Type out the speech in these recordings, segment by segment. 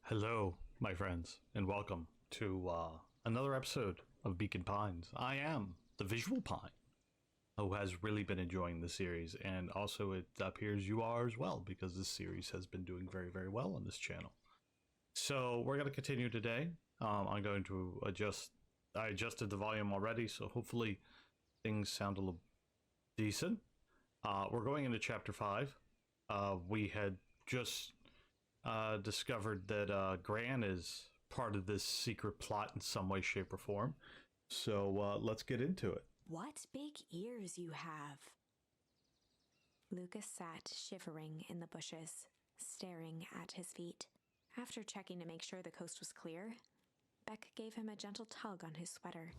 Hello, my friends, and welcome to another episode of Beacon Pines. I am the Visual Pine, who has really been enjoying the series, and also it appears you are as well, because this series has been doing very, very well on this channel. So we're going to continue today. I'm going to I adjusted the volume already, so hopefully things sound a little decent. We're going into Chapter 5. We had just discovered that Gran is part of this secret plot in some way, shape, or form. So let's get into it. What big ears you have. Lucas sat shivering in the bushes, staring at his feet. After checking to make sure the coast was clear, Beck gave him a gentle tug on his sweater.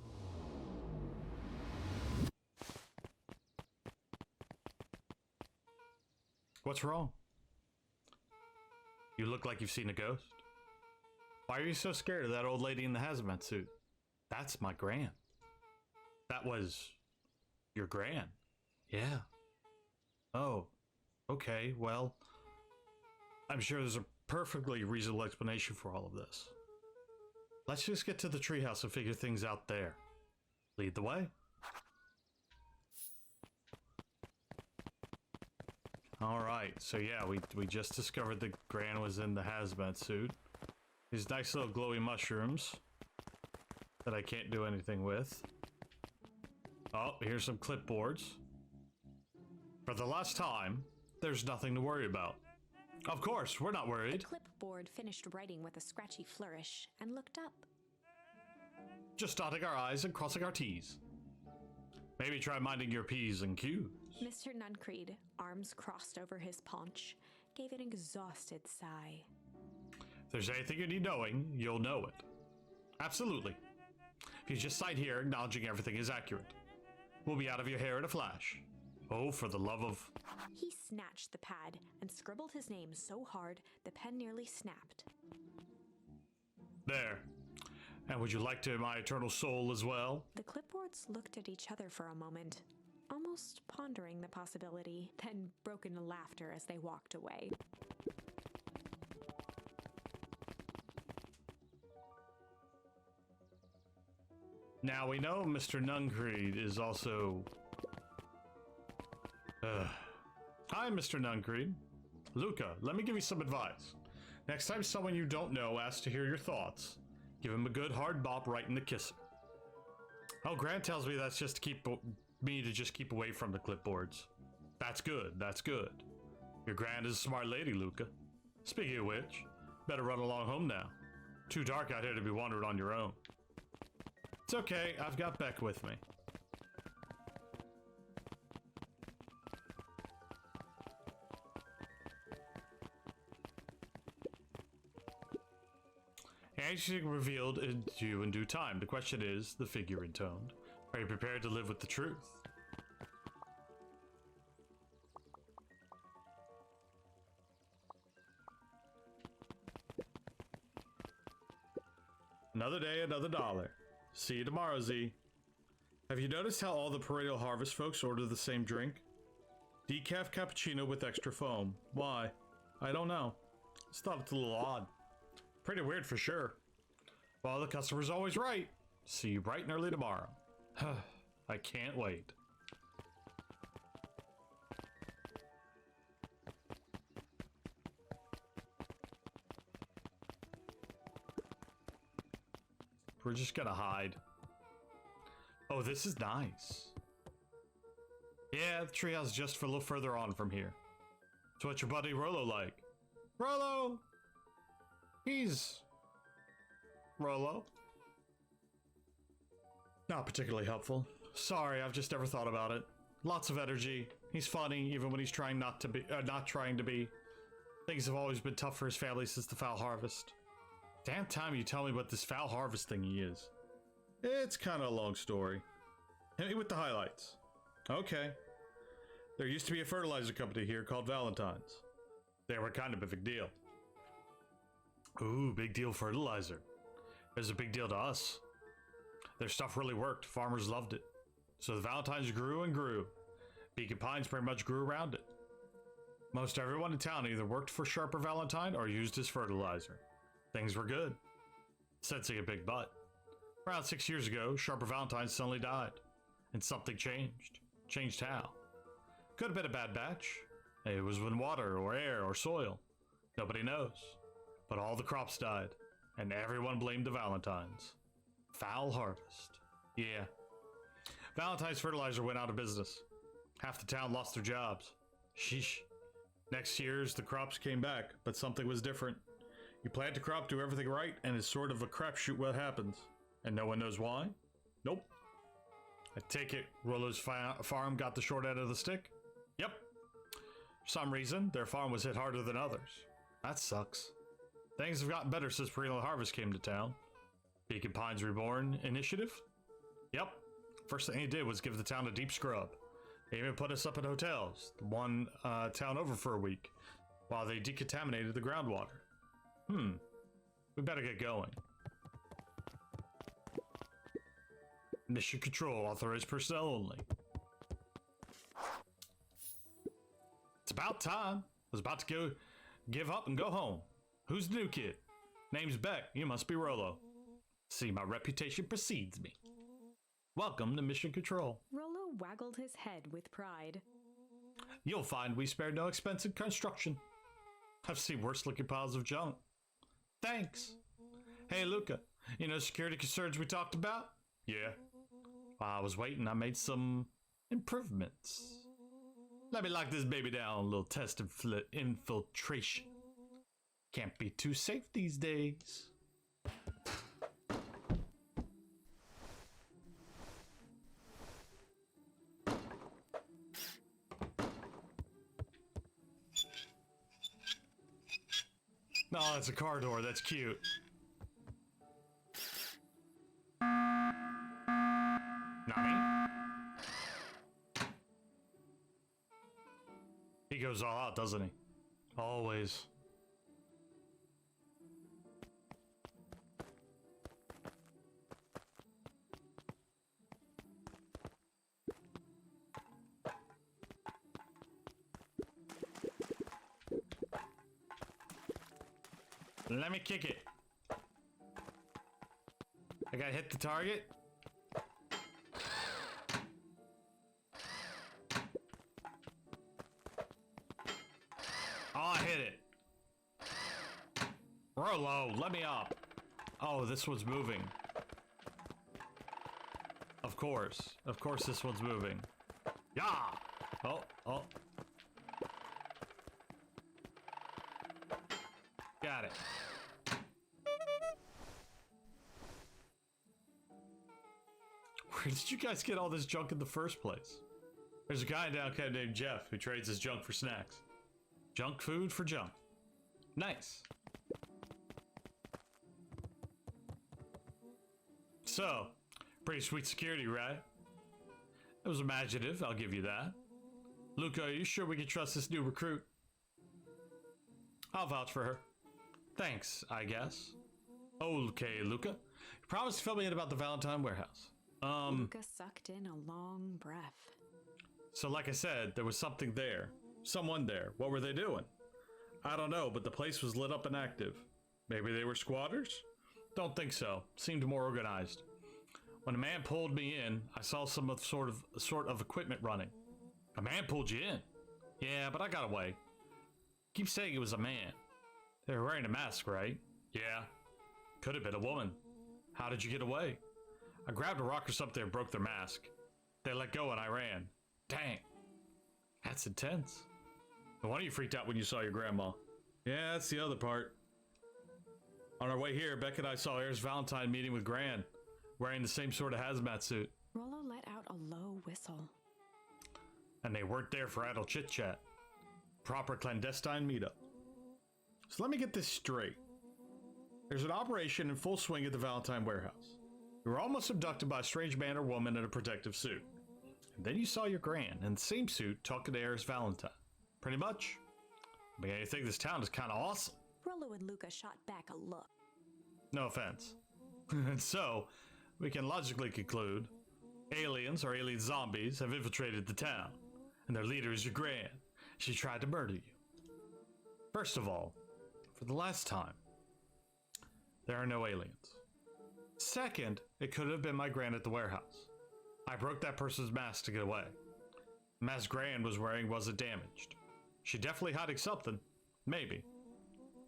What's wrong? You look like you've seen a ghost. Why are you so scared of that old lady in the hazmat suit? That's my Gran. That was your Gran? Yeah. Oh, okay, well, I'm sure there's a perfectly reasonable explanation for all of this. Let's just get to the treehouse and figure things out there. Lead the way. Alright, so yeah, we just discovered that Gran was in the hazmat suit. These nice little glowy mushrooms that I can't do anything with. Oh, here's some clipboards. For the last time, there's nothing to worry about. Of course, we're not worried. The clipboard finished writing with a scratchy flourish and looked up. Just dotting our I's and crossing our T's. Maybe try minding your P's and Q's. Mr. Nuncreed, arms crossed over his paunch, gave an exhausted sigh. If there's anything you need knowing, you'll know it. Absolutely. If you just sit here acknowledging everything is accurate, we'll be out of your hair in a flash. Oh, for the love of... He snatched the pad and scribbled his name so hard the pen nearly snapped. There. And would you like to my eternal soul as well? The clipboards looked at each other for a moment, almost pondering the possibility, then broke into laughter as they walked away. Now we know Mr. Nuncreed is also... Hi, Mr. Nuncreed. Luca, let me give you some advice. Next time someone you don't know asks to hear your thoughts, give him a good hard bop right in the kisser. Oh, Grant tells me that's just to keep me to just keep away from the clipboards. That's good, that's good. Your Gran is a smart lady, Luca. Speaking of which, better run along home now. Too dark out here to be wandering on your own. It's okay, I've got Beck with me. Anything revealed to you in due time. The question is, the figure intoned, are you prepared to live with the truth? Another day, another dollar. See you tomorrow, Z. Have you noticed how all the Perennial Harvest folks order the same drink? Decaf cappuccino with extra foam. Why? I don't know. Just thought it's a little odd. Pretty weird for sure. Well, the customer's always right. See you bright and early tomorrow. I can't wait. We're just gonna hide. Oh, this is nice. Yeah, the treehouse just for a little further on from here. So what's your buddy Rollo like? Rollo! He's... Rollo? Not particularly helpful. Sorry, I've just never thought about it. Lots of energy. He's funny, even when he's trying not to be, not trying to be. Things have always been tough for his family since the foul harvest. Damn time you tell me what this foul harvest thing he is. It's kind of a long story. Hit me with the highlights. Okay. There used to be a fertilizer company here called Valentine's. They were kind of a big deal. Ooh, big deal fertilizer. It was a big deal to us. Their stuff really worked. Farmers loved it. So the Valentines grew and grew. Beacon Pines pretty much grew around it. Most everyone in town either worked for Sharper Valentine or used his fertilizer. Things were good. Sensing a big butt. Around 6 years ago, Sharper Valentine suddenly died. And something changed. Changed how? Could have been a bad batch. It was in water or air or soil. Nobody knows. But all the crops died. And everyone blamed the Valentines. Foul harvest. Yeah. Valentine's fertilizer went out of business. Half the town lost their jobs. Sheesh. Next year's the crops came back, but something was different. You plant a crop, do everything right, and it's sort of a crapshoot what happens. And no one knows why? Nope. I take it Rollo's farm got the short end of the stick? Yep. For some reason, their farm was hit harder than others. That sucks. Things have gotten better since Perennial Harvest came to town. Beacon Pines Reborn initiative? Yep. First thing he did was give the town a deep scrub. They even put us up in hotels, the one town over for a week, while they decontaminated the groundwater. We better get going. Mission control, authorized personnel only. It's about time. I was about to give up and go home. Who's the new kid? Name's Beck. You must be Rollo. See, my reputation precedes me. Welcome to Mission Control. Rollo waggled his head with pride. You'll find we spared no expense in construction. I've seen worse looking piles of junk. Thanks. Hey, Luca, you know security concerns we talked about? Yeah. While I was waiting, I made some improvements. Let me lock this baby down, a little test infiltration. Can't be too safe these days. No, that's a car door. That's cute. Nani? He goes all out, doesn't he? Always. Let me kick it. I gotta hit the target. Oh, I hit it. Rollo, let me up. Oh, this one's moving. Of course this one's moving. Yeah. Oh. Got it. Where did you guys get all this junk in the first place? There's a guy downtown named Jeff who trades his junk for snacks. Junk food for junk. Nice. So, pretty sweet security, right? It was imaginative, I'll give you that. Luca, are you sure we can trust this new recruit? I'll vouch for her. Thanks, I guess. Okay, Luca. You promised to fill me in about the Valentine warehouse. Luca sucked in a long breath. So like I said, there was something there. Someone there. What were they doing? I don't know, but the place was lit up and active. Maybe they were squatters? Don't think so. Seemed more organized. When a man pulled me in, I saw some sort of equipment running. A man pulled you in? Yeah, but I got away. Keep saying it was a man. They were wearing a mask, right? Yeah. Could have been a woman. How did you get away? I grabbed a rock or something and broke their mask. They let go and I ran. Dang. That's intense. No wonder you freaked out when you saw your grandma. Yeah, that's the other part. On our way here, Beck and I saw Ayers Valentine meeting with Gran, wearing the same sort of hazmat suit. Rollo let out a low whistle. And they weren't there for idle chit-chat. Proper clandestine meetup. So let me get this straight. There's an operation in full swing at the Valentine warehouse. You were almost abducted by a strange man or woman in a protective suit. And then you saw your Gran in the same suit talking to Ayers Valentine. Pretty much. I mean, I think this town is kind of awesome. Rollo and Luca shot back a look. No offense. And so, we can logically conclude aliens or alien zombies have infiltrated the town, and their leader is your Gran. She tried to murder you. First of all, for the last time, There are no aliens. Second, it could have been my Gran at the warehouse. I broke that person's mask to get away. The mask Gran was wearing wasn't damaged. She definitely hiding something. Maybe.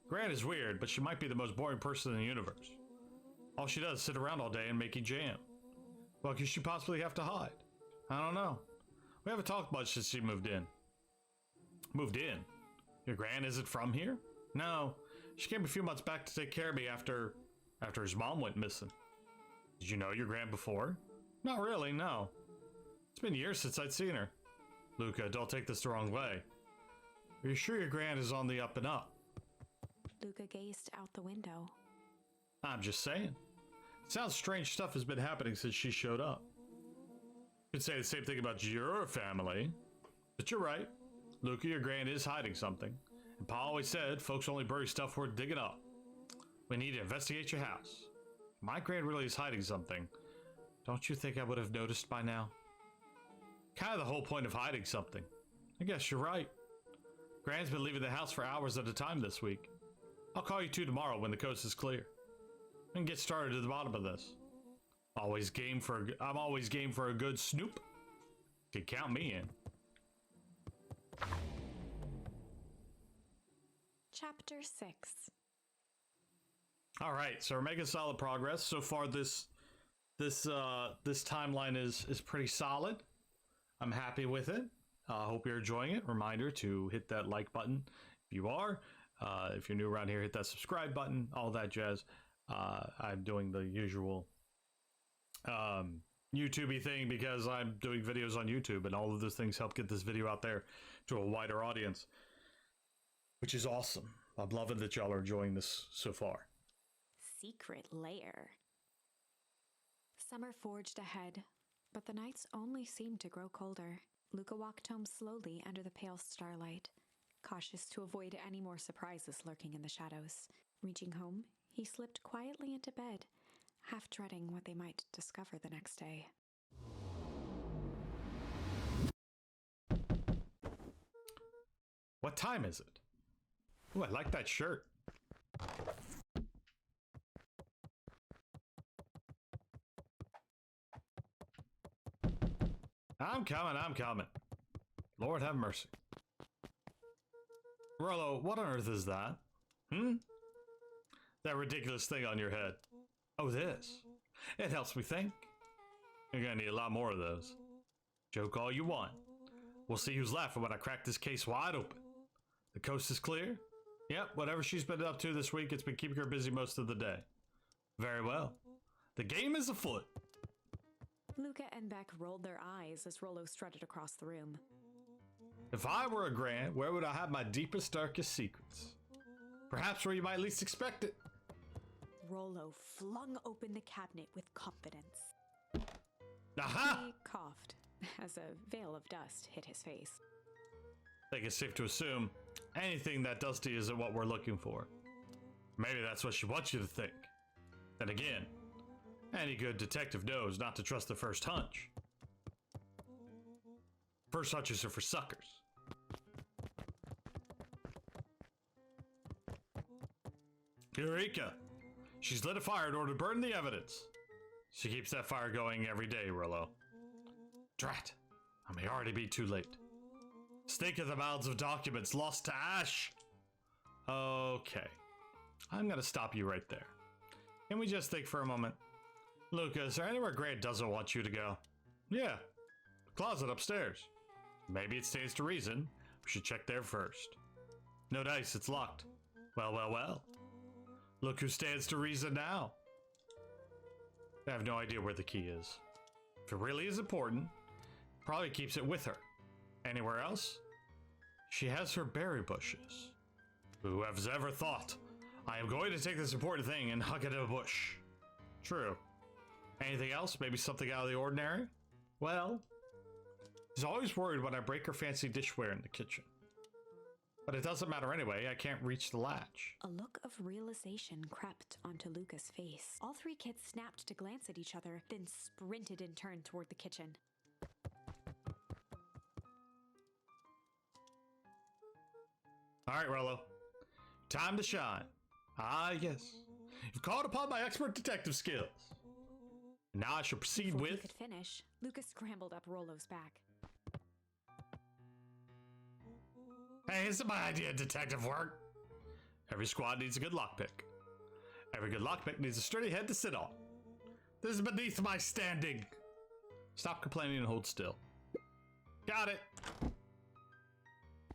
Gran is weird, but she might be the most boring person in the universe. All she does is sit around all day and making jam. What could she possibly have to hide? I don't know. We haven't talked much since she moved in. Moved in? Your Gran isn't from here? No. She came a few months back to take care of me after his mom went missing. Did you know your Gran before? Not really, no. It's been years since I'd seen her. Luca, don't take this the wrong way. Are you sure your Gran is on the up and up? Luca gazed out the window. I'm just saying. Sounds strange stuff has been happening since she showed up. Could say the same thing about your family. But you're right. Luca, your Gran is hiding something. And Pa always said folks only bury stuff worth digging up. We need to investigate your house. My Gran really is hiding something. Don't you think I would have noticed by now? Kind of the whole point of hiding something. I guess you're right. Gran's been leaving the house for hours at a time this week. I'll call you two tomorrow when the coast is clear. We can get started at the bottom of this. I'm always game for a good snoop. You can count me in. Chapter 6. All right, so we're making solid progress. So far, this timeline is pretty solid. I'm happy with it. I hope you're enjoying it. Reminder to hit that like button if you are. If you're new around here, hit that subscribe button. All that jazz. I'm doing the usual YouTube-y thing because I'm doing videos on YouTube, and all of those things help get this video out there to a wider audience, which is awesome. I'm loving that y'all are enjoying this so far. Secret lair. Summer forged ahead, but the nights only seemed to grow colder. Luca walked home slowly under the pale starlight, cautious to avoid any more surprises lurking in the shadows. Reaching home, he slipped quietly into bed, half dreading what they might discover the next day. What time is it? Ooh, I like that shirt. I'm coming. Lord have mercy. Rollo, what on earth is that? That ridiculous thing on your head. Oh, this. It helps me think. You're gonna need a lot more of those. Joke all you want. We'll see who's laughing when I crack this case wide open. The coast is clear? Yep, whatever she's been up to this week, it's been keeping her busy most of the day. Very well. The game is afoot. Luca and Beck rolled their eyes as Rollo strutted across the room. If I were a Gran, where would I have my deepest, darkest secrets? Perhaps where you might least expect it. Rollo flung open the cabinet with confidence. Aha! He coughed as a veil of dust hit his face. I think it's safe to assume anything that dusty isn't what we're looking for. Maybe that's what she wants you to think. Then again, any good detective knows not to trust the first hunch. First hunches are for suckers. Eureka! She's lit a fire in order to burn the evidence. She keeps that fire going every day, Rollo. Drat! I may already be too late. Stake in the mouths of documents lost to ash! Okay. I'm gonna stop you right there. Can we just think for a moment? Luca, is there anywhere Grant doesn't want you to go? Yeah. The closet upstairs. Maybe it stands to reason. We should check there first. No dice, it's locked. Well. Look who stands to reason now. I have no idea where the key is. If it really is important, probably keeps it with her. Anywhere else? She has her berry bushes. Who has ever thought? I am going to take this important thing and hug it in a bush. True. Anything else? Maybe something out of the ordinary? Well, she's always worried when I break her fancy dishware in the kitchen. But it doesn't matter anyway, I can't reach the latch. A look of realization crept onto Luca's face. All three kids snapped to glance at each other, then sprinted in turn toward the kitchen. All right, Rollo. Time to shine. Ah, yes. You've called upon my expert detective skills. Now I shall proceed Before with... he could finish, Lucas scrambled up Rollo's back. Hey, isn't my idea of detective work? Every squad needs a good lockpick. Every good lockpick needs a sturdy head to sit on. This is beneath my standing. Stop complaining and hold still. Got it.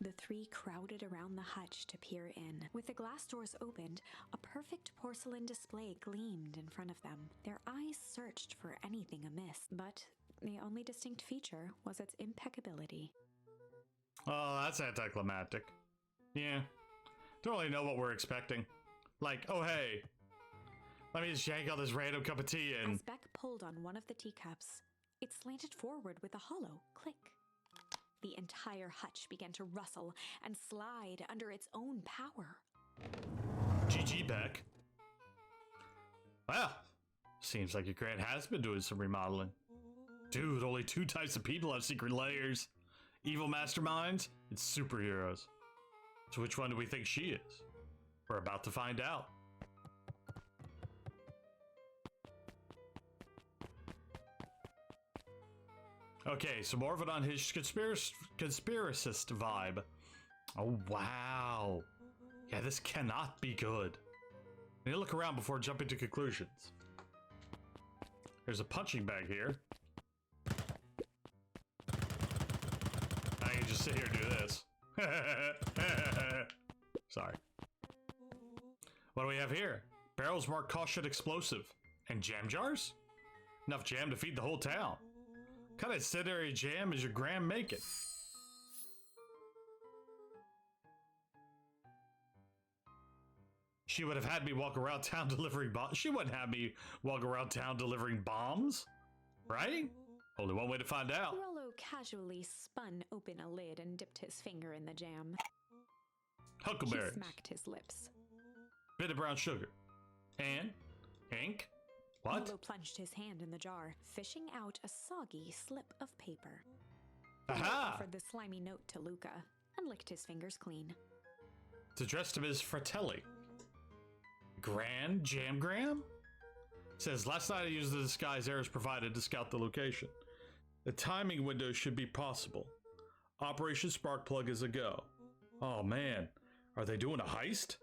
The three crowded around the hutch to peer in. With the glass doors opened, a perfect porcelain display gleamed in front of them. Their eyes searched for anything amiss, but the only distinct feature was its impeccability. Oh, that's anticlimactic. Yeah. Don't really know what we're expecting. Like, oh hey, let me just yank out this random cup of tea and... As Beck pulled on one of the teacups, it slanted forward with a hollow click. The entire hutch began to rustle and slide under its own power. GG, Beck. Well, seems like your Grant has been doing some remodeling. Dude, only 2 types of people have secret layers. Evil masterminds and superheroes. So which one do we think she is? We're about to find out. Okay, so more of an unhinged conspiracist vibe. Oh, wow. Yeah, this cannot be good. I need to look around before jumping to conclusions. There's a punching bag here. I can just sit here and do this. Sorry. What do we have here? Barrels marked caution explosive. And jam jars? Enough jam to feed the whole town. What kind of incendiary jam is your gram making? She would have had me walk around town delivering bombs. She wouldn't have me walk around town delivering bombs, right? Only one way to find out. Rollo casually spun open a lid and dipped his finger in the jam. Huckleberries. He smacked his lips. Bit of brown sugar. And ink. What? Rollo plunged his hand in the jar, fishing out a soggy slip of paper. Aha! Offered the slimy note to Luca and licked his fingers clean. It's addressed to Ms. Fratelli. Grand Jamgram? Says, last night I used the disguise errors provided to scout the location. The timing window should be possible. Operation Sparkplug is a go. Oh man, are they doing a heist?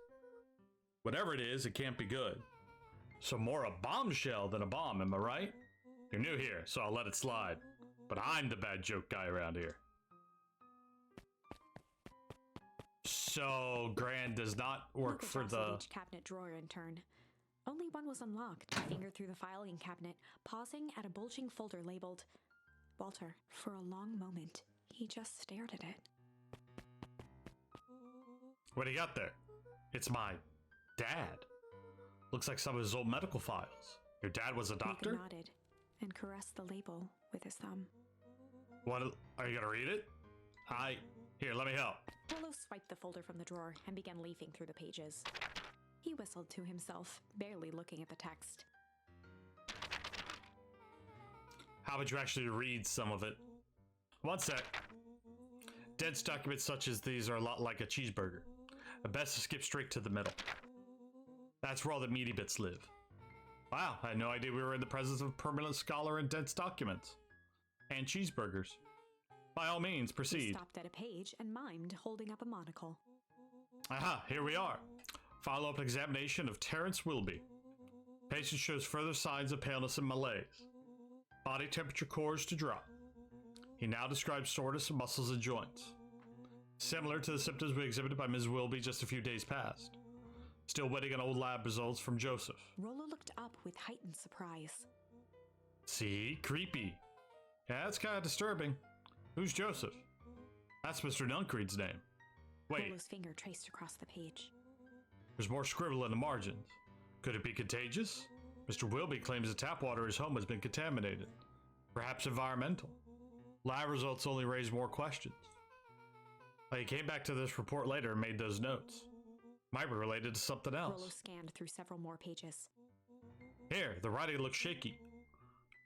Whatever it is, it can't be good. So more a bombshell than a bomb, am I right? You're new here, so I'll let it slide. But I'm the bad joke guy around here. So Grand does not work Luca for the... jostled each cabinet drawer in turn. Only one was unlocked. He fingered through the filing cabinet, pausing at a bulging folder labeled Walter. For a long moment, he just stared at it. What do you got there? It's my dad. Looks like some of his old medical files. Your dad was a doctor? Luca nodded and caressed the label with his thumb. What? Are you gonna read it? Here, let me help. Rollo swiped the folder from the drawer and began leafing through the pages. He whistled to himself, barely looking at the text. How would you actually read some of it? One sec. Dense documents such as these are a lot like a cheeseburger. Best to skip straight to the middle. That's where all the meaty bits live. Wow, I had no idea we were in the presence of a permanent scholar in dense documents. And cheeseburgers. By all means, proceed. He stopped at a page and mimed, holding up a monocle. Aha, here we are. Follow-up examination of Terrence Wilby. Patient shows further signs of paleness and malaise. Body temperature cores to drop. He now describes soreness in muscles and joints. Similar to the symptoms we exhibited by Ms. Wilby just a few days past. Still waiting on old lab results from Joseph. Rollo looked up with heightened surprise. See? Creepy. Yeah, that's kind of disturbing. Who's Joseph? That's Mr. Nuncreed's name. Wait. Rollo's finger traced across the page. There's more scribble in the margins. Could it be contagious? Mr. Wilby claims the tap water at his home has been contaminated. Perhaps environmental. Lab results only raise more questions. He came back to this report later and made those notes. Might be related to something else. Rollo scanned through several more pages. Here, the writing looks shaky.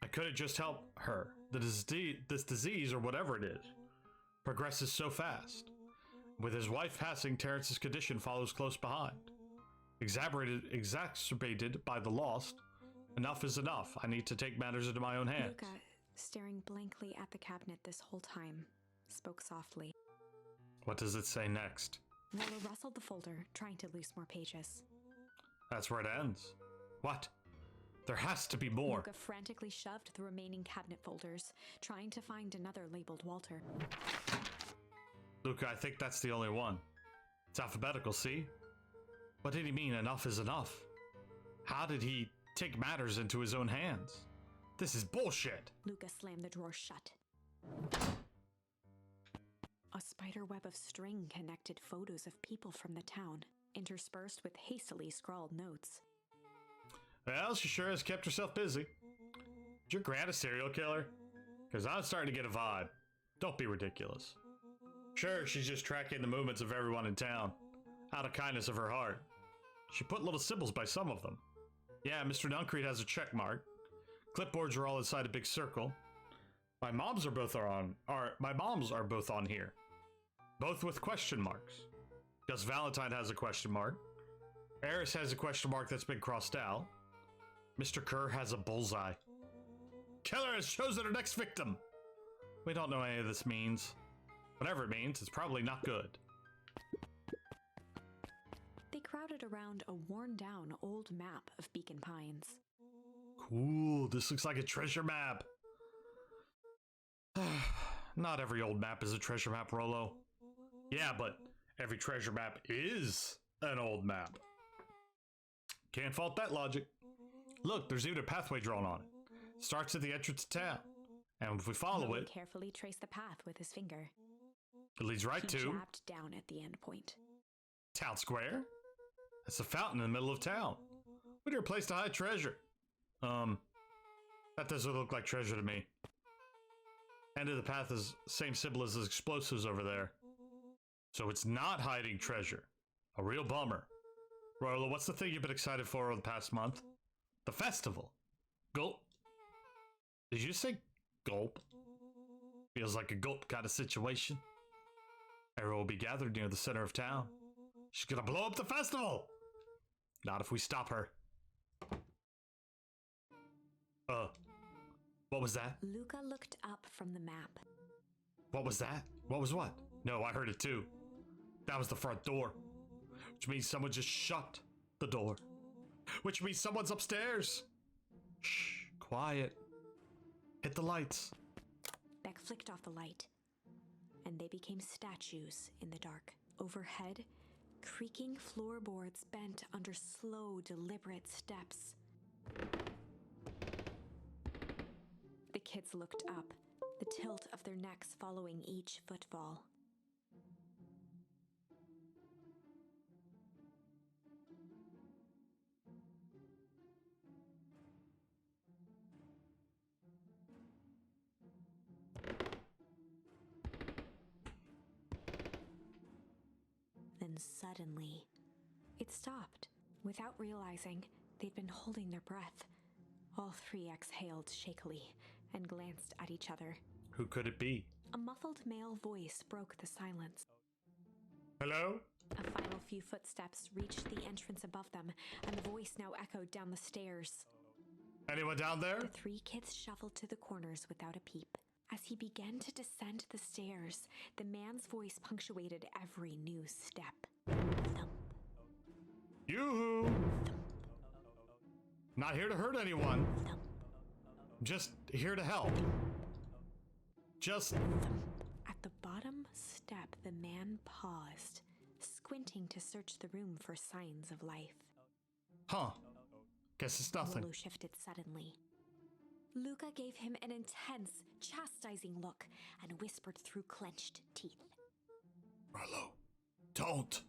I couldn't just help her. This disease, or whatever it is, progresses so fast. With his wife passing, Terrence's condition follows close behind. exacerbated by the lost. Enough is enough. I need to take matters into my own hands. Luca, staring blankly at the cabinet this whole time, spoke softly. What does it say next? Rollo rustled the folder, trying to loose more pages. That's where it ends. What? There has to be more. Luca frantically shoved the remaining cabinet folders, trying to find another labeled Walter. Luca, I think that's the only one. It's alphabetical, see? What did he mean, enough is enough? How did he take matters into his own hands? This is bullshit. Luca slammed the drawer shut. A spider web of string connected photos of people from the town, interspersed with hastily scrawled notes. Well, she sure has kept herself busy. Is your grand a serial killer? Because I'm starting to get a vibe. Don't be ridiculous. Sure, she's just tracking the movements of everyone in town, out of kindness of her heart. She put little symbols by some of them. Yeah, Mr. Duncreed has a check mark. Clipboards are all inside a big circle. My moms are both on here. Both with question marks. Gus Valentine has a question mark. Eris has a question mark that's been crossed out. Mr. Kerr has a bullseye. Killer has chosen her next victim. We don't know what any of this means. Whatever it means, it's probably not good. They crowded around a worn-down old map of Beacon Pines. Cool, this looks like a treasure map. Not every old map is a treasure map, Rollo. Yeah, but every treasure map is an old map. Can't fault that logic. Look, there's even a pathway drawn on it. Starts at the entrance to town. And if we follow it, carefully traced the path with his finger. It leads right to... He jabbed down at the end point. Town Square? That's a fountain in the middle of town. What a place to hide treasure. That doesn't look like treasure to me. End of the path is same symbol as the explosives over there. So it's not hiding treasure. A real bummer. Rollo, what's the thing you've been excited for over the past month? The festival. Gulp. Did you say gulp? Feels like a gulp kind of situation. Everyone will be gathered near the center of town. She's gonna blow up the festival! Not if we stop her. What was that? Luca looked up from the map. What was that? What was what? No, I heard it too. That was the front door. Which means someone just shut the door. Which means someone's upstairs. Shh, quiet. Hit the lights. Beck flicked off the light, and they became statues in the dark. Overhead, creaking floorboards bent under slow, deliberate steps. The kids looked up, the tilt of their necks following each footfall. Then suddenly, it stopped. Without realizing, they'd been holding their breath. All three exhaled shakily and glanced at each other. Who could it be? A muffled male voice broke the silence. Hello? A final few footsteps reached the entrance above them, and the voice now echoed down the stairs. Anyone down there? The three kids shuffled to the corners without a peep. As he began to descend the stairs, the man's voice punctuated every new step. Thump. Yoo-hoo! Not here to hurt anyone. Thump. Just here to help. Just... Thump. At the bottom step, the man paused, squinting to search the room for signs of life. Huh. Guess it's nothing. Rollo shifted suddenly. Luca gave him an intense, chastising look and whispered through clenched teeth. Rollo, don't.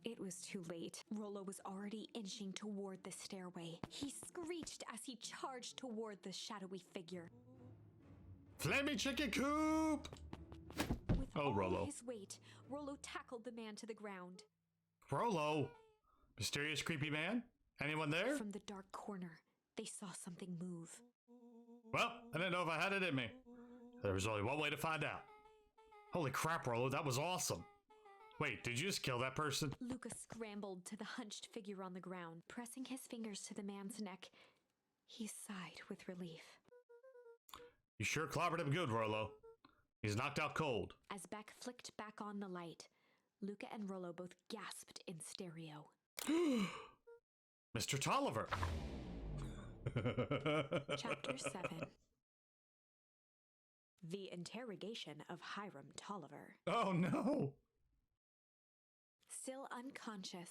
It was too late. Rollo was already inching toward the stairway. He screeched as he charged toward the shadowy figure. Flaming chicken coop! With Oh, all Rollo. his weight, Rollo tackled the man to the ground. Rollo! Mysterious creepy man? Anyone there? From the dark corner, they saw something move. Well, I didn't know if I had it in me. There was only one way to find out. Holy crap, Rollo, that was awesome. Wait, did you just kill that person? Luca scrambled to the hunched figure on the ground, pressing his fingers to the man's neck. He sighed with relief. You sure clobbered him good, Rollo. He's knocked out cold. As Beck flicked back on the light, Luca and Rollo both gasped in stereo. Mr. Tolliver! Chapter 7. The Interrogation of Hiram Tolliver. Oh no! Still unconscious,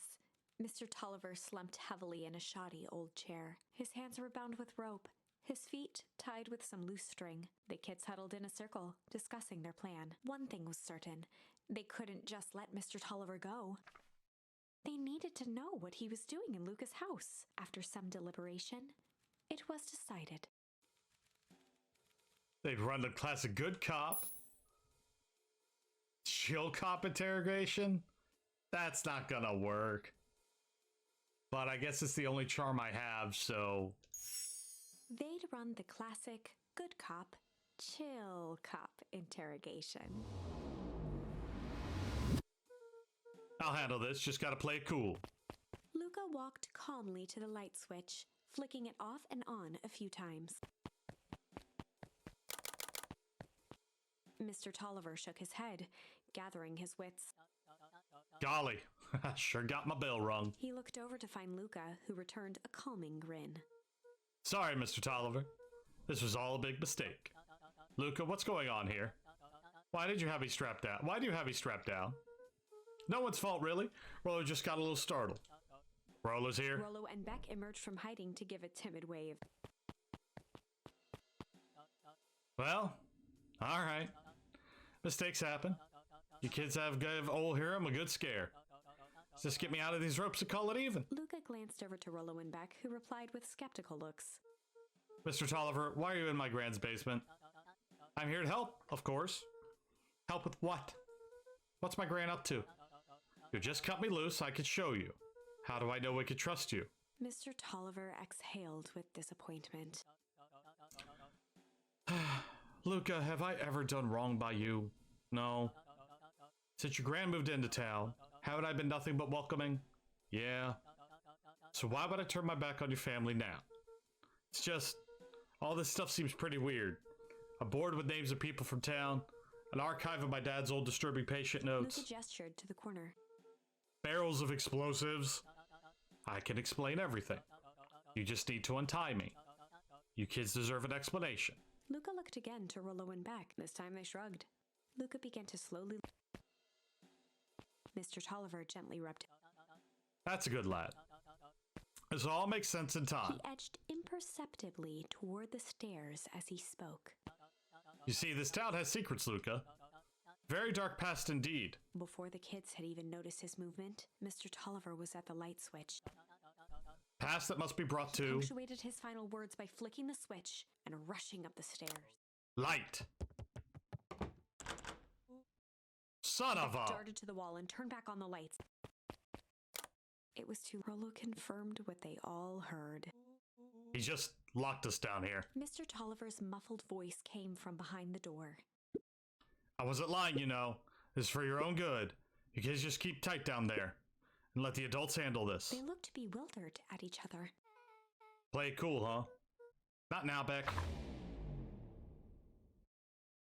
Mr. Tolliver slumped heavily in a shoddy old chair. His hands were bound with rope, his feet tied with some loose string. The kids huddled in a circle, discussing their plan. One thing was certain. They couldn't just let Mr. Tolliver go. They needed to know what he was doing in Luca's house. After some deliberation, it was decided. They'd run the classic good cop, chill cop interrogation. That's not gonna work. But I guess it's the only charm I have, so... They'd run the classic good cop, chill cop interrogation. I'll handle this, just gotta play it cool. Luca walked calmly to the light switch, flicking it off and on a few times. Mr. Tolliver shook his head, gathering his wits. Golly, I sure got my bell rung. He looked over to find Luca, who returned a calming grin. Sorry, Mr. Tolliver. This was all a big mistake. Luca, what's going on here? Why did you have me strapped down? Why do you have me strapped down? No one's fault, really. Rollo just got a little startled. Rollo's here. Rollo and Beck emerged from hiding to give a timid wave. Well, all right. Mistakes happen. You kids have gave old Hiram a good scare. Just get me out of these ropes and call it even. Luca glanced over to Rollo and Beck, who replied with skeptical looks. Mr. Tolliver, why are you in my grand's basement? I'm here to help, of course. Help with what? What's my gran up to? You just cut me loose, I could show you. How do I know we could trust you? Mr. Tolliver exhaled with disappointment. Luca, have I ever done wrong by you? No. Since your gran moved into town, haven't I been nothing but welcoming? Yeah. So why would I turn my back on your family now? It's just, all this stuff seems pretty weird. A board with names of people from town, an archive of my dad's old disturbing patient notes. Luca gestured to the corner. Barrels of explosives. I can explain everything. You just need to untie me. You kids deserve an explanation. Luca looked again to Rollo and Beck. This time they shrugged. Luca began to slowly... Mr. Tolliver gently rubbed... That's a good lad. This all makes sense in time. He edged imperceptibly toward the stairs as he spoke. You see, this town has secrets, Luca. Very dark past indeed. Before the kids had even noticed his movement, Mr. Tolliver was at the light switch. Past that must be brought He to... punctuated his final words by flicking the switch and rushing up the stairs. Light. Son of a... Darted to the wall and turned back on the lights. It was too... Rollo confirmed what they all heard. He just locked us down here. Mr. Tolliver's muffled voice came from behind the door. I wasn't lying, you know. This is for your own good. You kids just keep tight down there. And let the adults handle this. They looked bewildered at each other. Play it cool, huh? Not now, Beck.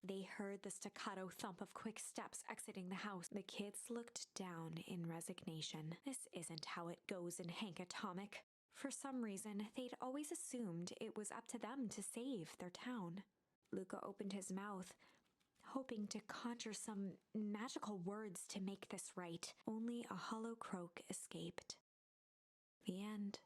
They heard the staccato thump of quick steps exiting the house. The kids looked down in resignation. This isn't how it goes in Hank Atomic. For some reason, they'd always assumed it was up to them to save their town. Luca opened his mouth, hoping to conjure some magical words to make this right. Only a hollow croak escaped. The end.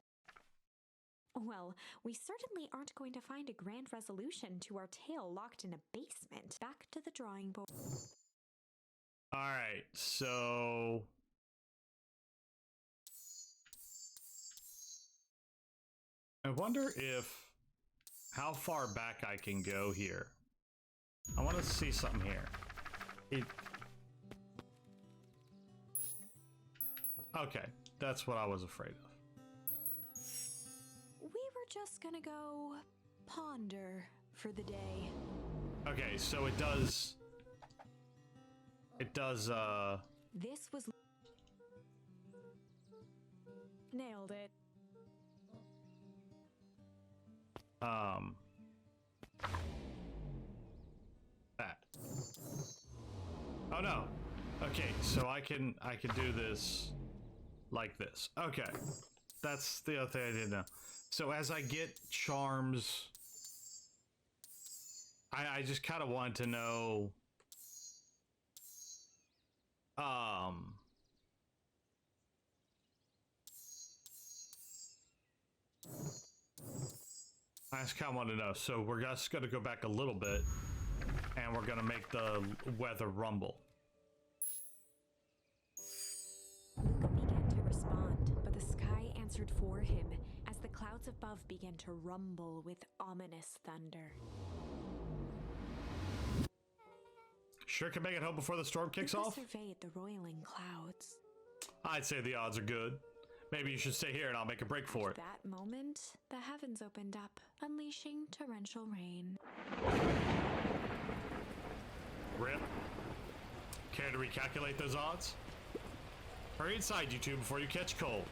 Well, we certainly aren't going to find a grand resolution to our tale locked in a basement. Back to the drawing board. Alright, so... I wonder if... how far back I can go here. I want to see something here. Okay, that's what I was afraid of. We were just gonna go ponder for the day. Okay, so it does This was... Nailed it. That. Oh no. Okay, so I can do this like this. Okay. That's the other thing I didn't know. So as I get charms, I just kind of want to know I just kind of want to know. So we're just going to go back a little bit, and we're going to make the weather rumble. Luca began to respond, but the sky answered for him as the clouds above began to rumble with ominous thunder. Sure can make it home before the storm kicks Luca off? surveyed the roiling clouds. I'd say the odds are good. Maybe you should stay here and I'll make a break for it. At that moment, the heavens opened up, unleashing torrential rain. Rip. Care to recalculate those odds? Hurry inside, you two, before you catch cold.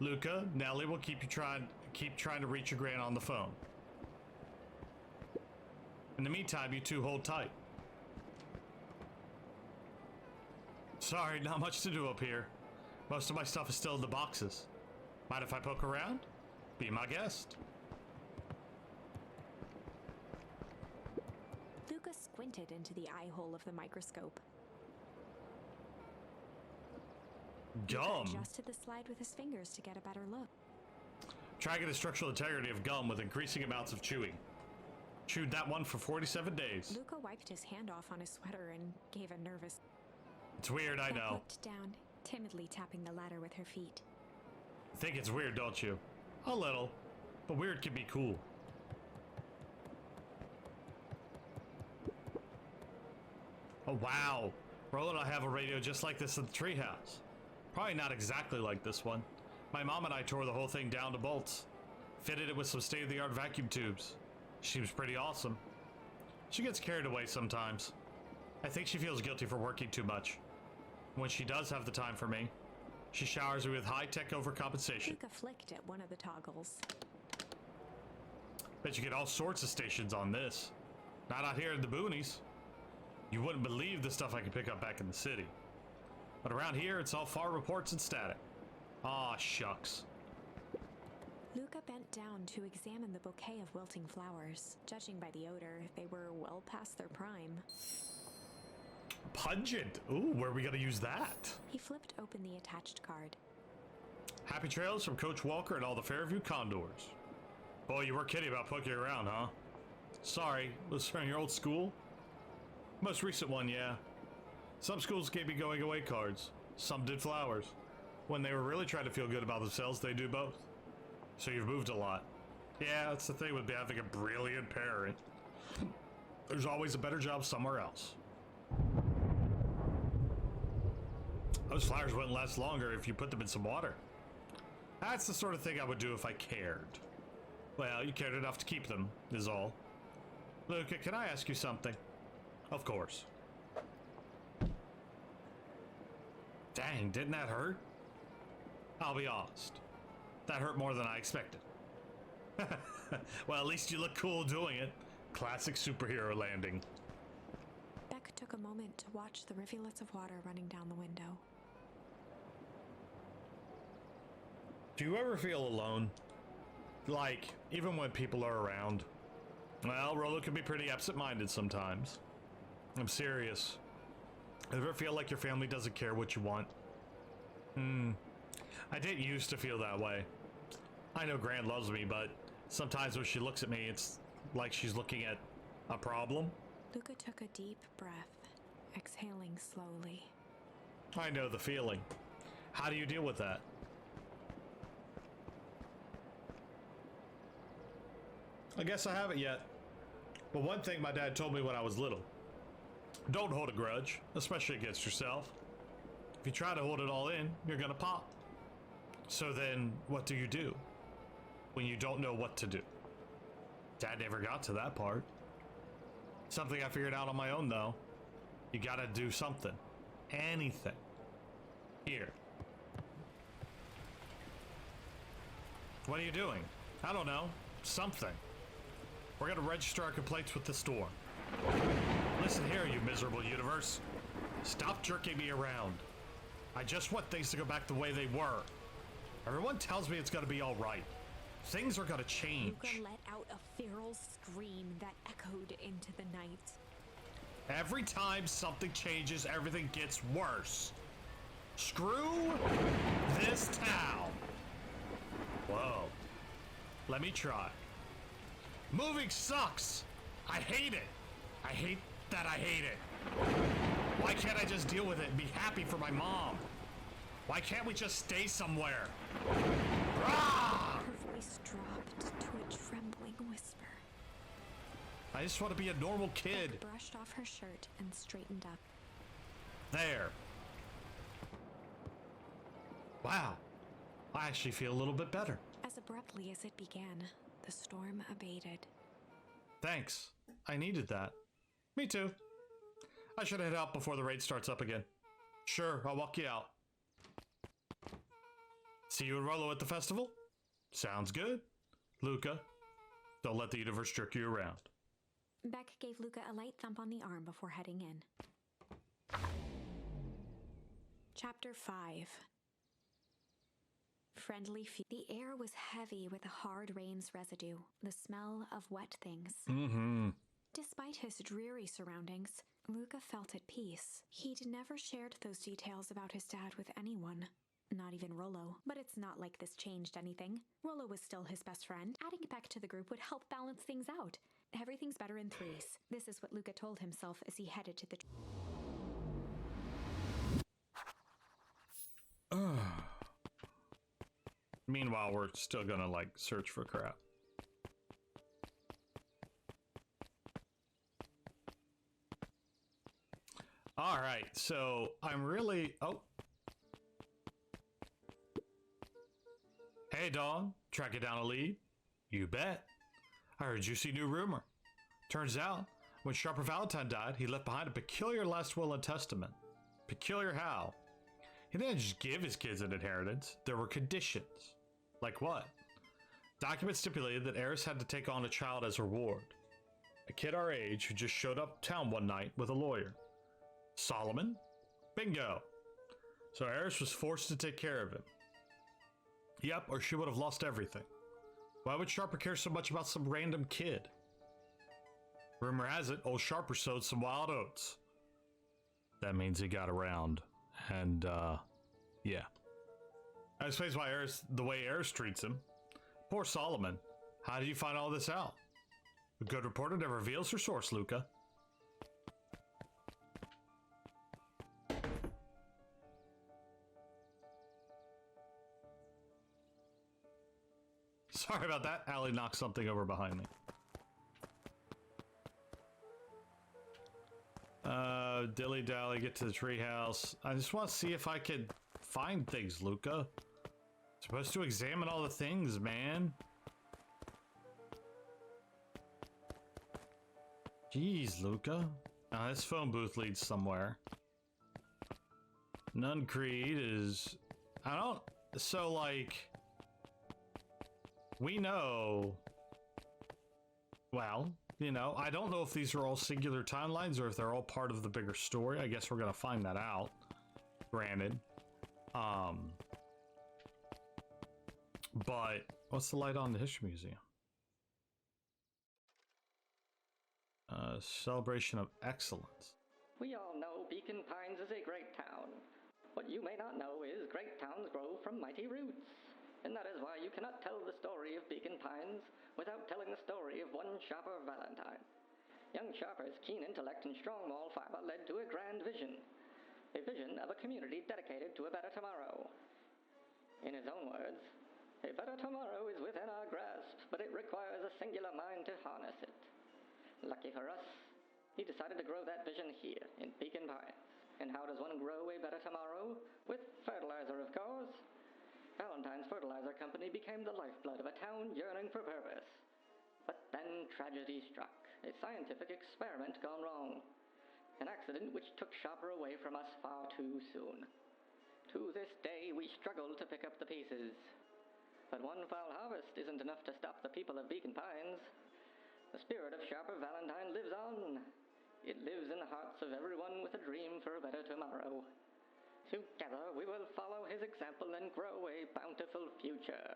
Luca, Nellie will keep trying to reach your gran on the phone. In the meantime, you two hold tight. Sorry, not much to do up here. Most of my stuff is still in the boxes. Mind if I poke around? Be my guest. Luca squinted into the eye hole of the microscope. Gum. Luca adjusted the slide with his fingers to get a better look. Tracking the structural integrity of gum with increasing amounts of chewing. Chewed that one for 47 days. Luca wiped his hand off on his sweater and gave a nervous... It's weird, I Beth know. looked down, timidly tapping the ladder with her feet. Think it's weird, don't you? A little. But weird can be cool. Oh, wow. Roland and I have a radio just like this in the treehouse. Probably not exactly like this one. My mom and I tore the whole thing down to bolts. Fitted it with some state-of-the-art vacuum tubes. She was pretty awesome. She gets carried away sometimes. I think she feels guilty for working too much. When she does have the time for me, she showers me with high-tech overcompensation. Luca flicked at one of the toggles. Bet you get all sorts of stations on this. Not out here in the boonies. You wouldn't believe the stuff I can pick up back in the city. But around here, it's all far reports and static. Aw, shucks. Luca bent down to examine the bouquet of wilting flowers. Judging by the odor, they were well past their prime. Pungent. Ooh, where are we gonna use that? He flipped open the attached card. Happy trails from Coach Walker and all the Fairview Condors. Boy, you were kidding about poking around, huh? Sorry, was from your old school? Most recent one, yeah. Some schools gave me going away cards. Some did flowers. When they were really trying to feel good about themselves, they do both. So you've moved a lot. Yeah, that's the thing with having a brilliant parent. There's always a better job somewhere else. Those flowers wouldn't last longer if you put them in some water. That's the sort of thing I would do if I cared. Well, you cared enough to keep them, is all. Luca, can I ask you something? Of course. Dang, didn't that hurt? I'll be honest. That hurt more than I expected. Well, at least you look cool doing it. Classic superhero landing. Beck took a moment to watch the rivulets of water running down the window. Do you ever feel alone? Like, even when people are around? Well, Rolo can be pretty absent-minded sometimes. I'm serious. Ever feel like your family doesn't care what you want? I didn't used to feel that way. I know Gran loves me, but sometimes when she looks at me, it's like she's looking at a problem. Luca took a deep breath, exhaling slowly. I know the feeling. How do you deal with that? I guess I haven't yet. But one thing my dad told me when I was little. Don't hold a grudge, especially against yourself. If you try to hold it all in, you're gonna pop. So then, what do you do when you don't know what to do? Dad never got to that part. Something I figured out on my own, though. You gotta do something. Anything. Here. What are you doing? I don't know. Something. We're gonna register our complaints with the store. Listen here, you miserable universe. Stop jerking me around. I just want things to go back the way they were. Everyone tells me it's gonna be alright. Things are gonna change. Luca let out a feral scream that echoed into the night. Every time something changes, everything gets worse. Screw this town. Whoa. Let me try. Moving sucks. I hate it. I hate that I hate it. Why can't I just deal with it and be happy for my mom? Why can't we just stay somewhere? Rah! Her voice dropped to a trembling whisper. I just want to be a normal kid. Beck brushed off her shirt and straightened up. There. Wow. I actually feel a little bit better. As abruptly as it began, the storm abated. Thanks. I needed that. Me too. I should head out before the raid starts up again. Sure, I'll walk you out. See you and Rollo at the festival? Sounds good. Luca, don't let the universe jerk you around. Beck gave Luca a light thump on the arm before heading in. Chapter 5. Friendly The air was heavy with the hard rain's residue, the smell of wet things. Despite his dreary surroundings, Luca felt at peace. He'd never shared those details about his dad with anyone, not even Rollo. But it's not like this changed anything. Rollo was still his best friend. Adding Beck to the group would help balance things out. Everything's better in threes. This is what Luca told himself as he headed to the... Meanwhile, we're still gonna, like, search for crap. Alright, so I'm really... Oh. Hey, dog. Tracking down a lead? You bet. I heard a juicy new rumor. Turns out, when Sharper Valentine died, he left behind a peculiar last will and testament. Peculiar how? He didn't just give his kids an inheritance. There were conditions. Like what? Documents stipulated that Eris had to take on a child as reward. A kid our age who just showed up town one night with a lawyer. Solomon? Bingo. So Eris was forced to take care of him. Yep, or she would have lost everything. Why would Sharper care so much about some random kid? Rumor has it, old Sharper sowed some wild oats. That means he got around. And, yeah. That explains why the way Eris treats him. Poor Solomon. How did you find all this out? A good reporter never reveals her source, Luca. Sorry about that. Allie knocked something over behind me. Dilly-dally, get to the treehouse. I just want to see if I could find things, Luca. Supposed to examine all the things, man. Jeez, Luca. Now, this phone booth leads somewhere. Nun Creed is... I don't... So, like... We know... Well, you know, I don't know if these are all singular timelines or if they're all part of the bigger story. I guess we're gonna find that out. Granted. But what's the light on the History Museum? Celebration of excellence. We all know Beacon Pines is a great town. What you may not know is great towns grow from mighty roots. And that is why you cannot tell the story of Beacon Pines without telling the story of one Sharper Valentine. Young Sharper's keen intellect and strong moral fiber led to a grand vision. A vision of a community dedicated to a better tomorrow. In his own words, a better tomorrow is within our grasp, but it requires a singular mind to harness it. Lucky for us, he decided to grow that vision here in Beacon Pines. And how does one grow a better tomorrow? With fertilizer, of course. Valentine's Fertilizer Company became the lifeblood of a town yearning for purpose. But then tragedy struck. a scientific experiment gone wrong. An accident which took Sharper away from us far too soon. To this day, we struggle to pick up the pieces. But one foul harvest isn't enough to stop the people of Beacon Pines. The spirit of Sharper Valentine lives on. It lives in the hearts of everyone with a dream for a better tomorrow. Together, we will follow his example and grow a bountiful future.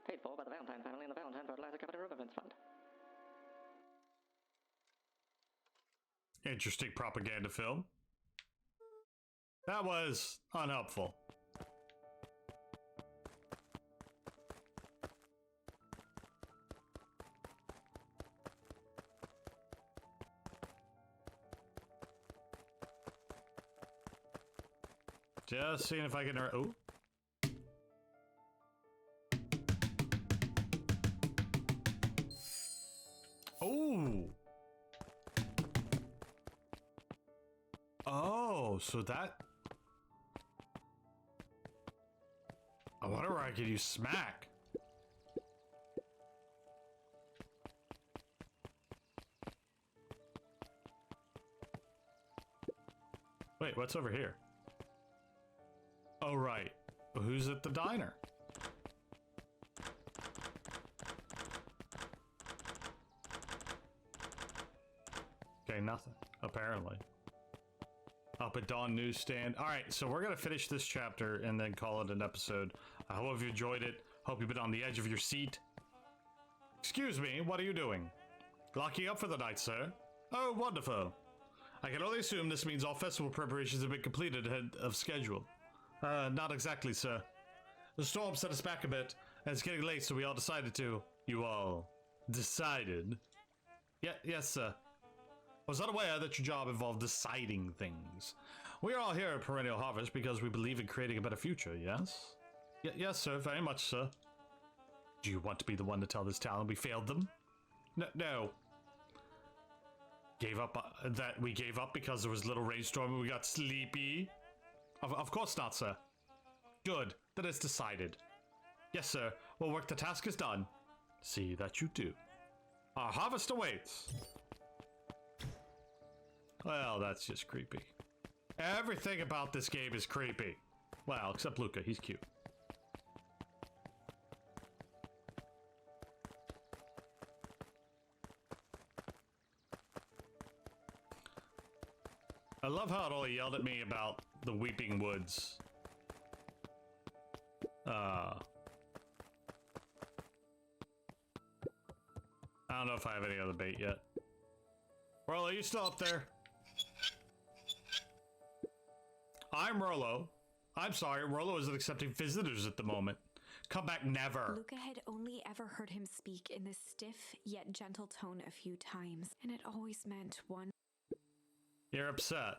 Paid for by the Valentine family and the Valentine Fertilizer Company Remembrance Fund. Interesting propaganda film. That was unhelpful. Just seeing if I can... Oh. Oh. Oh, so that... I wonder where I could use smack. Wait, what's over here? Oh, right. Who's at the diner? Okay, nothing, apparently. Up at Dawn Newsstand. Alright, so we're gonna finish this chapter and then call it an episode. I hope you enjoyed it. Hope you've been on the edge of your seat. Excuse me, what are you doing? Locking up for the night, sir? Oh, wonderful. I can only assume this means all festival preparations have been completed ahead of schedule. Not exactly, sir. The storm set us back a bit, and it's getting late, so we all decided to... You all... decided? Yes, sir. I was unaware that your job involved deciding things. We are all here at Perennial Harvest because we believe in creating a better future, yes? Yes, sir, very much, sir. Do you want to be the one to tell this town we failed them? No. Gave up, we gave up because there was a little rainstorm and we got sleepy? Of course not, sir. Good, then it's decided. Yes, sir, we'll work the task is done. See that you do. Our harvest awaits. Well, that's just creepy. Everything about this game is creepy. Well, except Luca, he's cute. I love how it all yelled at me about the Weeping Woods. I don't know if I have any other bait yet. Rollo, are you still up there? I'm Rollo. I'm sorry, Rollo isn't accepting visitors at the moment. Come back never. Luca had only ever heard him speak in this stiff yet gentle tone a few times, and it always meant one. You're upset.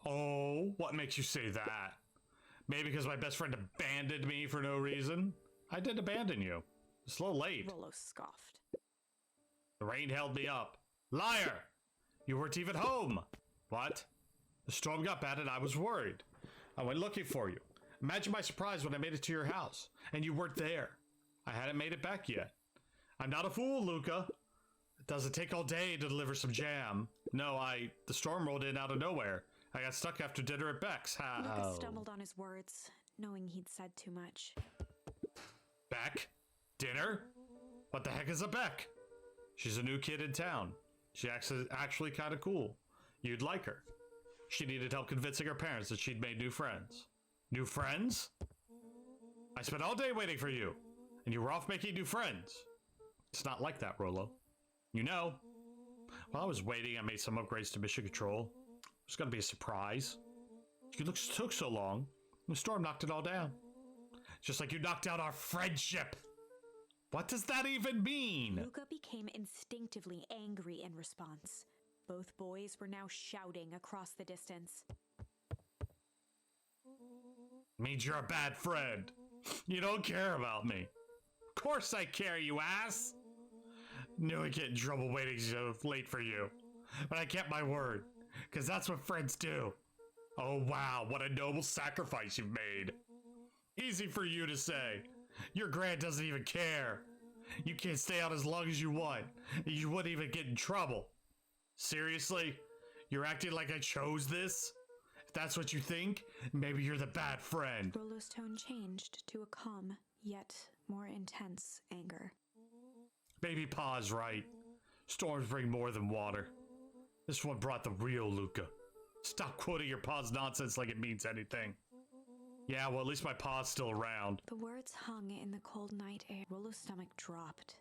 Oh, what makes you say that? Maybe because my best friend abandoned me for no reason? I did abandon you. It's a little late. Rollo scoffed. The rain held me up. Liar! You weren't even home. What? The storm got bad and I was worried. I went looking for you. Imagine my surprise when I made it to your house and you weren't there. I hadn't made it back yet. I'm not a fool, Luca. It doesn't take all day to deliver some jam. No, the storm rolled in out of nowhere. I got stuck after dinner at Beck's. How? Luca stumbled on his words, knowing he'd said too much. Beck? Dinner? What the heck is a Beck? She's a new kid in town. She actually kind of cool. You'd like her. She needed help convincing her parents that she'd made new friends. New friends? I spent all day waiting for you, and you were off making new friends. It's not like that, Rollo. You know. While I was waiting, I made some upgrades to Mission Control. It was going to be a surprise. You took so long, the storm knocked it all down. Just like you knocked out our friendship. What does that even mean? Luca became instinctively angry in response. Both boys were now shouting across the distance. Means you're a bad friend. You don't care about me. Of course I care, you ass. Knew I'd get in trouble waiting so late for you. But I kept my word. Because that's what friends do. Oh wow, what a noble sacrifice you've made. Easy for you to say. Your Grant doesn't even care. You can't stay out as long as you want. You wouldn't even get in trouble. Seriously? You're acting like I chose this? If that's what you think, maybe you're the bad friend. Rollo's tone changed to a calm, yet more intense anger. Baby Pa's right. Storms bring more than water. This one brought the real Luca. Stop quoting your pa's nonsense like it means anything. Yeah, well, at least my pa's still around. The words hung in the cold night air. Rollo's stomach dropped,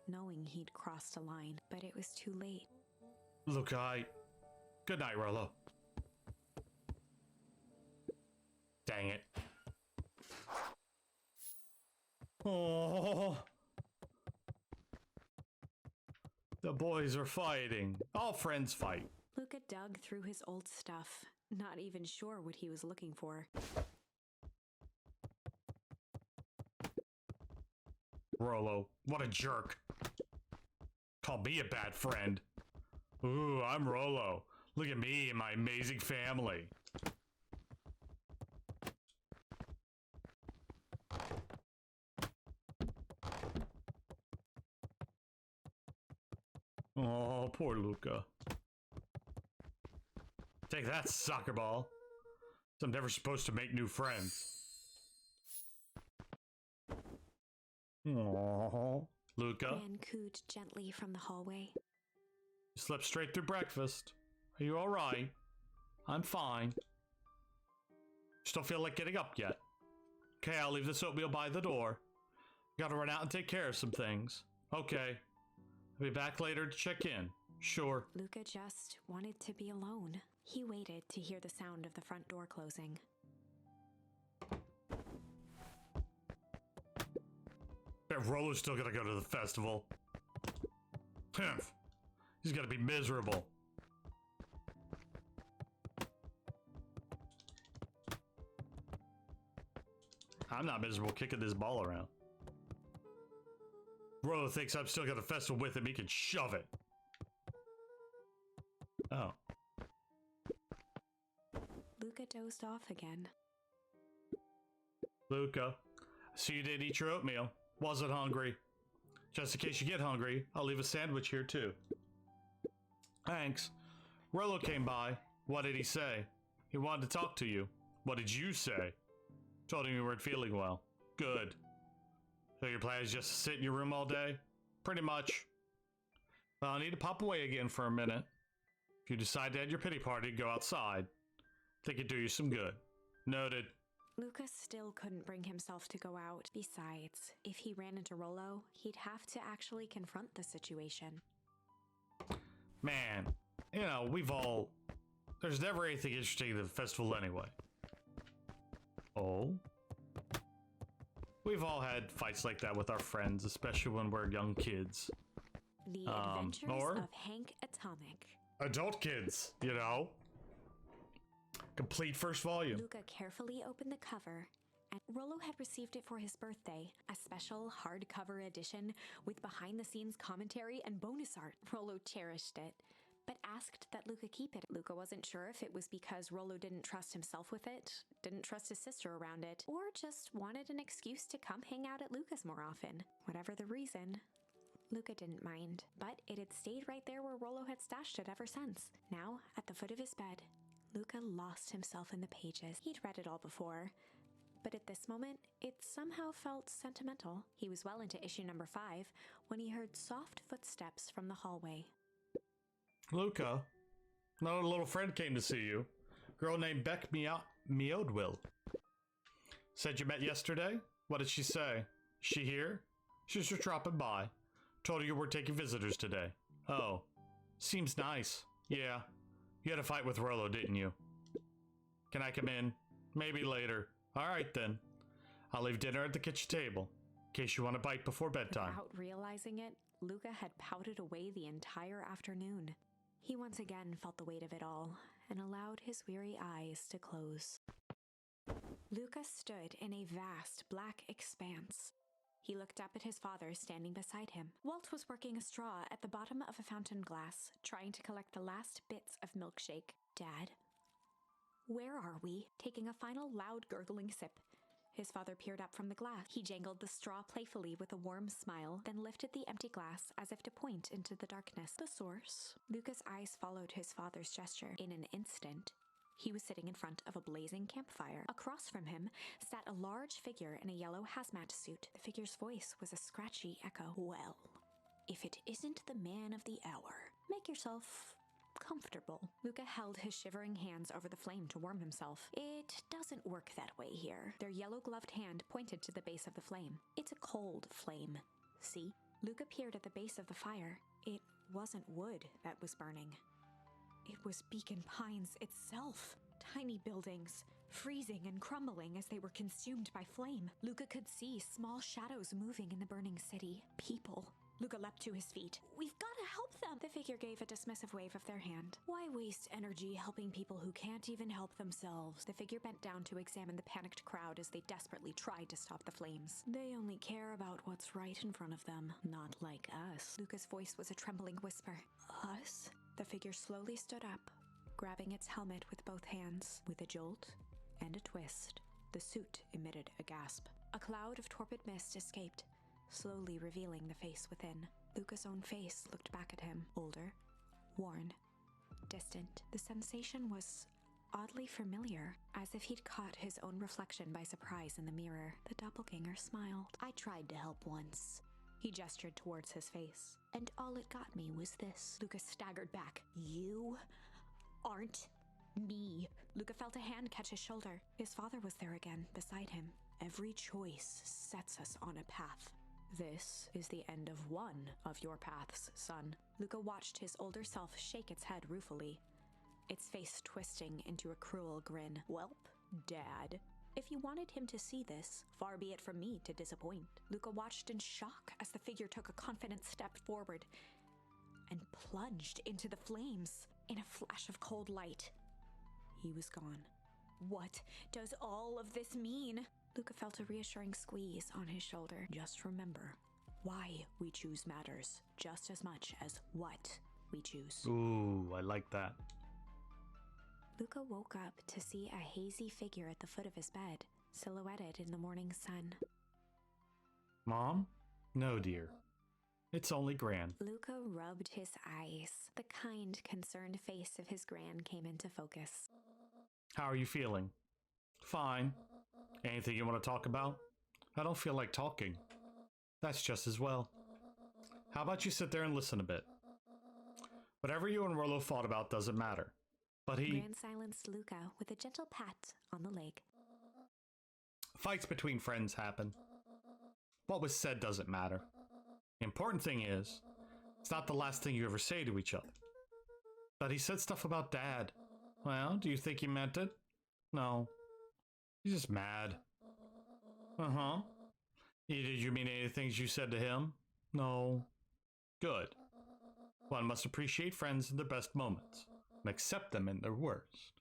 knowing he'd crossed a line, but it was too late. Luca, Good night, Rollo. Dang it. Oh. The boys are fighting. All friends fight. Luca dug through his old stuff, not even sure what he was looking for. Rollo, what a jerk. Call me a bad friend. Ooh, I'm Rollo. Look at me and my amazing family. Oh, poor Luca. Take that, soccer ball. I'm never supposed to make new friends. Oh, Luca. Gran cooed gently from the hallway. You slept straight through breakfast. Are you all right? I'm fine. Just don't feel like getting up yet. Okay, I'll leave this oatmeal by the door. Gotta run out and take care of some things. Okay. I'll be back later to check in. Sure. Luca just wanted to be alone. He waited to hear the sound of the front door closing. Bet Rollo's still gonna go to the festival. Humph. He's gonna be miserable. I'm not miserable kicking this ball around. Rollo thinks I'm still gonna festival with him. He can shove it. Oh. Luca dozed off again. Luca, I see you didn't eat your oatmeal. Wasn't hungry. Just in case you get hungry, I'll leave a sandwich here too. Thanks. Rollo came by. What did he say? He wanted to talk to you. What did you say? Told him you weren't feeling well. Good. So your plan is just to sit in your room all day? Pretty much. Well, I need to pop away again for a minute. If you decide to end your pity party, go outside. Think it'd do you some good. Noted. Lucas still couldn't bring himself to go out. Besides, if he ran into Rollo, he'd have to actually confront the situation. Man, you know, there's never anything interesting at the festival anyway. Oh? We've all had fights like that with our friends, especially when we're young kids. The Adventures of Hank Atomic. Adult kids, you know? Complete first volume. Luca carefully opened the cover, and Rollo had received it for his birthday, a special hardcover edition with behind-the-scenes commentary and bonus art. Rollo cherished it, but asked that Luca keep it. Luca wasn't sure if it was because Rollo didn't trust himself with it, didn't trust his sister around it, or just wanted an excuse to come hang out at Luca's more often. Whatever the reason, Luca didn't mind, but it had stayed right there where Rollo had stashed it ever since. Now, at the foot of his bed, Luca lost himself in the pages. He'd read it all before, but at this moment, it somehow felt sentimental. He was well into issue number 5 when he heard soft footsteps from the hallway. Luca, another little friend came to see you. Girl named Beck Meodwill. Said you met yesterday? What did she say? She here? She's just dropping by. Told her you were taking visitors today. Oh, seems nice. Yeah. You had a fight with Rollo, didn't you? Can I come in? Maybe later. All right, then. I'll leave dinner at the kitchen table, in case you want a bite before bedtime. Without realizing it, Luca had pouted away the entire afternoon. He once again felt the weight of it all, and allowed his weary eyes to close. Luca stood in a vast black expanse. He looked up at his father standing beside him. Walt was working a straw at the bottom of a fountain glass, trying to collect the last bits of milkshake. Dad? Where are we? Taking a final loud gurgling sip. His father peered up from the glass. He jangled the straw playfully with a warm smile, then lifted the empty glass as if to point into the darkness. The source. Luca's eyes followed his father's gesture. In an instant, he was sitting in front of a blazing campfire. Across from him sat a large figure in a yellow hazmat suit. The figure's voice was a scratchy echo. Well, if it isn't the man of the hour, make yourself comfortable. Luca held his shivering hands over the flame to warm himself. It doesn't work that way here. Their yellow-gloved hand pointed to the base of the flame. It's a cold flame. See? Luca peered at the base of the fire. It wasn't wood that was burning. It was Beacon Pines itself. Tiny buildings, freezing and crumbling as they were consumed by flame. Luca could see small shadows moving in the burning city. People. Luca leapt to his feet. We've got to help them! The figure gave a dismissive wave of their hand. Why waste energy helping people who can't even help themselves? The figure bent down to examine the panicked crowd as they desperately tried to stop the flames. They only care about what's right in front of them, not like us. Luca's voice was a trembling whisper. Us? The figure slowly stood up, grabbing its helmet with both hands. With a jolt and a twist, the suit emitted a gasp. A cloud of torpid mist escaped, slowly revealing the face within. Luca's own face looked back at him, older, worn, distant. The sensation was oddly familiar, as if he'd caught his own reflection by surprise in the mirror. The doppelganger smiled. I tried to help once. He gestured towards his face. And all it got me was this. Luca staggered back. You aren't me. Luca felt a hand catch his shoulder. His father was there again, beside him. Every choice sets us on a path. This is the end of one of your paths, son. Luca watched his older self shake its head ruefully, its face twisting into a cruel grin. Welp, Dad. If you wanted him to see this, far be it from me to disappoint. Luca watched in shock as the figure took a confident step forward and plunged into the flames. In a flash of cold light, he was gone. What does all of this mean? Luca felt a reassuring squeeze on his shoulder. Just remember, why we choose matters just as much as what we choose. Ooh, I like that. Luca woke up to see a hazy figure at the foot of his bed, silhouetted in the morning sun. Mom? No, dear. It's only Gran. Luca rubbed his eyes. The kind, concerned face of his Gran came into focus. How are you feeling? Fine. Anything you want to talk about? I don't feel like talking. That's just as well. How about you sit there and listen a bit? Whatever you and Rollo fought about doesn't matter. But he... Gran silenced Luca with a gentle pat on the leg. Fights between friends happen. What was said doesn't matter. The important thing is, it's not the last thing you ever say to each other. But he said stuff about Dad. Well, do you think he meant it? No. He's just mad. Uh-huh. Did you mean any of the things you said to him? No. Good. One must appreciate friends in their best moments and accept them in their worst.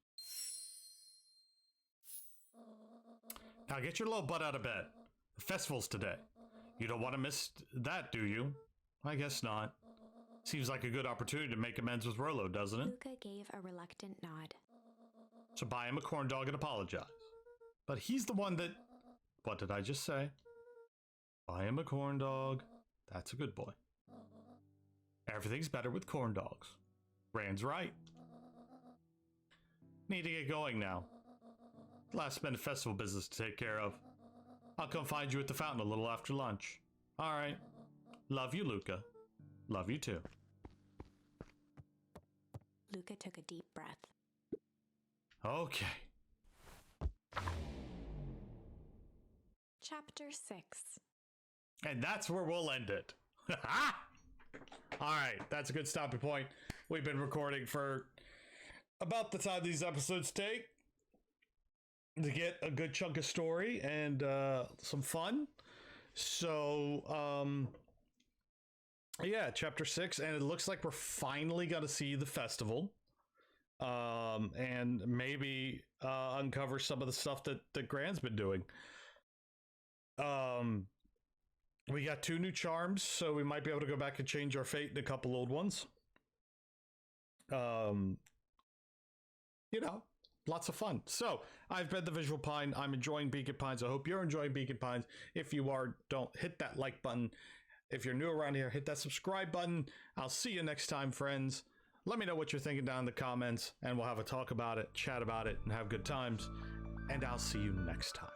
Now get your little butt out of bed. The festival's today. You don't want to miss that, do you? I guess not. Seems like a good opportunity to make amends with Rollo, doesn't it? Luca gave a reluctant nod. So buy him a corn dog and apologize. But he's the one that... What did I just say? Buy him a corn dog. That's a good boy. Everything's better with corn dogs. Rand's right. Need to get going now. Last minute festival business to take care of. I'll come find you at the fountain a little after lunch. All right. Love you, Luca. Love you too. Luca took a deep breath. Okay. Chapter 6. And that's where we'll end it. All right, that's a good stopping point. We've been recording for about the time these episodes take to get a good chunk of story and some fun. So, yeah, chapter 6, and it looks like we're finally going to see the festival. And maybe uncover some of the stuff that Gran's been doing. We got 2 new charms, so we might be able to go back and change our fate in a couple old ones. You know, lots of fun. So I've been the Visual Pine. I'm enjoying Beacon Pines. I hope you're enjoying Beacon Pines. If you are, don't hit that like button. If you're new around here, hit that subscribe button. I'll see you next time, friends. Let me know what you're thinking down in the comments, and we'll have a talk about it, chat about it, and have good times. And I'll see you next time.